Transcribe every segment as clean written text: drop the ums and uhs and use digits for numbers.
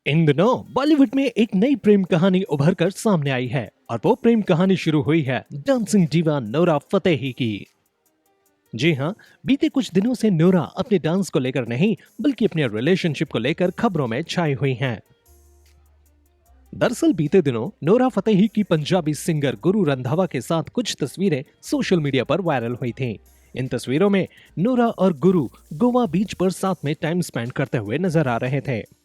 इन दिनों बॉलीवुड में एक नई प्रेम कहानी उभर कर सामने आई है और वो प्रेम कहानी शुरू हुई है डांसिंग डिवा नोरा फतेही की। जी हाँ, बीते कुछ दिनों से नोरा अपने डांस को लेकर नहीं बल्कि अपने रिलेशनशिप को लेकर खबरों में छाई हुई हैं। दरअसल बीते दिनों नोरा फतेही की पंजाबी सिंगर गुरु रंधावा के साथ कुछ तस्वीरें सोशल मीडिया पर वायरल हुई थीं। इन तस्वीरों में नोरा और गुरु गोवा बीच पर साथ में टाइम स्पेंड करते हुए नजर आ रहे थे।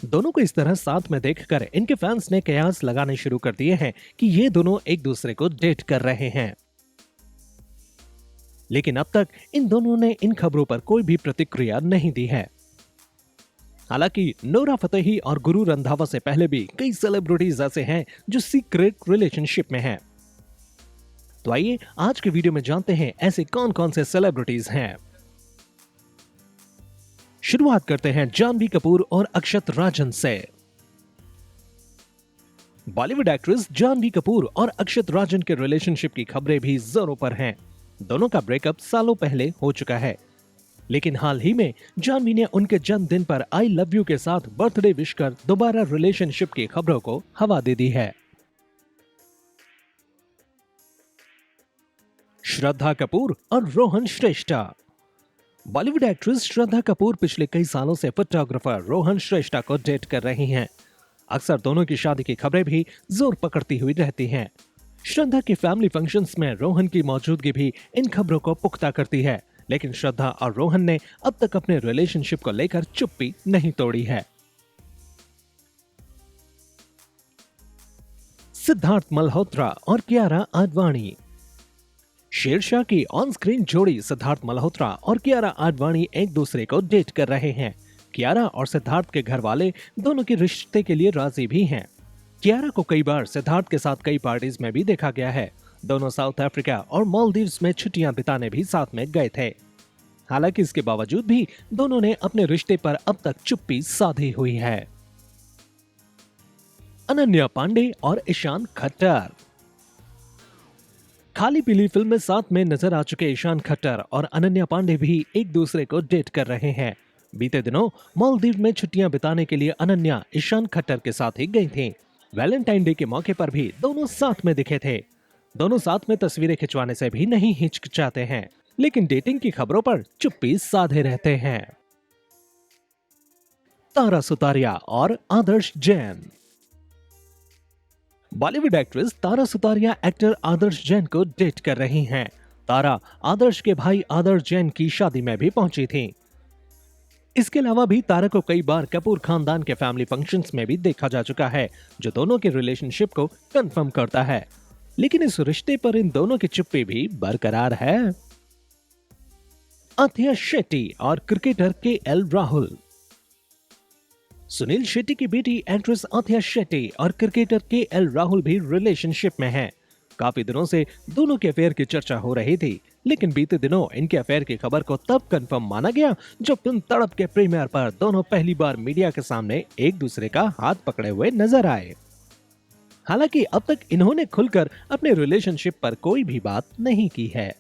दोनों को इस तरह साथ में देखकर इनके फैंस ने कयास लगाने शुरू कर दिए हैं कि ये दोनों एक दूसरे को डेट कर रहे हैं। लेकिन अब तक इन दोनों ने इन खबरों पर कोई भी प्रतिक्रिया नहीं दी है। हालांकि नोरा फतेही और गुरु रंधावा से पहले भी कई सेलिब्रिटीज ऐसे हैं जो सीक्रेट रिलेशनशिप में हैं। तो आइए आज के वीडियो में जानते हैं ऐसे कौन कौन से सेलिब्रिटीज हैं। शुरुआत करते हैं जानवी कपूर और अक्षत राजन से। बॉलीवुड एक्ट्रेस जानवी कपूर और अक्षत राजन के रिलेशनशिप की खबरें भी जोरों पर हैं। दोनों का ब्रेकअप सालों पहले हो चुका है, लेकिन हाल ही में जानवी ने उनके जन्मदिन पर आई लव यू के साथ बर्थडे विश कर दोबारा रिलेशनशिप की खबरों को हवा दे दी है। श्रद्धा कपूर और रोहन श्रेष्ठा। बॉलीवुड एक्ट्रेस श्रद्धा कपूर पिछले कई सालों से फोटोग्राफर रोहन श्रेष्ठा को डेट कर रही हैं। अक्सर दोनों की शादी की खबरें भी जोर पकड़ती हुई रहती हैं। श्रद्धा के फैमिली फंक्शंस में रोहन की मौजूदगी भी इन खबरों को पुख्ता करती है, लेकिन श्रद्धा और रोहन ने अब तक अपने रिलेशनशिप को लेकर चुप्पी नहीं तोड़ी है। सिद्धार्थ मल्होत्रा और कियारा आडवाणी। शेरशाह की ऑन स्क्रीन जोड़ी सिद्धार्थ मल्होत्रा और कियारा आडवाणी एक दूसरे को डेट कर रहे हैं। कियारा और सिद्धार्थ के घर वाले दोनों के रिश्ते के लिए राजी भी हैं। कियारा को कई बार सिद्धार्थ के साथ कई पार्टीज में भी देखा गया है। दोनों साउथ अफ्रीका और मालदीव्स में छुट्टियां बिताने भी साथ में गए थे। हालांकि इसके बावजूद भी दोनों ने अपने रिश्ते पर अब तक चुप्पी साधी हुई है। अनन्या पांडे और ईशान खट्टर। खाली पीली फिल्म में साथ में नजर आ चुके ईशान खट्टर और अनन्या पांडे भी एक दूसरे को डेट कर रहे हैं। बीते दिनों मालदीव में छुट्टियां बिताने के लिए अनन्या ईशान खट्टर के साथ ही गई थीं। वैलेंटाइन डे के मौके पर भी दोनों साथ में दिखे थे। दोनों साथ में तस्वीरें खिंचवाने से भी नहीं हिचकिचाते हैं, लेकिन डेटिंग की खबरों पर चुप्पी साधे रहते हैं। तारा सुतारिया और आदर्श जैन। बॉलीवुड एक्ट्रेस तारा सुतारिया एक्टर आदर्श जैन को डेट कर रही हैं। तारा आदर्श के भाई आदर्श जैन की शादी में भी पहुंची थी। इसके अलावा भी तारा को कई बार कपूर खानदान के फैमिली फंक्शंस में भी देखा जा चुका है, जो दोनों के रिलेशनशिप को कंफर्म करता है। लेकिन इस रिश्ते पर इन दोनों की चुप्पी भी बरकरार है। अथिया शेट्टी और क्रिकेटर KL राहुल। सुनील शेट्टी की बेटी एक्ट्रेस अथिया शेट्टी और क्रिकेटर KL राहुल भी रिलेशनशिप में हैं। काफी दिनों से दोनों के अफेयर की चर्चा हो रही थी, लेकिन बीते दिनों इनके अफेयर की खबर को तब कंफर्म माना गया जब फिल्म तड़प के प्रीमियर पर दोनों पहली बार मीडिया के सामने एक दूसरे का हाथ पकड़े हुए नजर आए। हालांकि अब तक इन्होंने खुलकर अपने रिलेशनशिप पर कोई भी बात नहीं की है।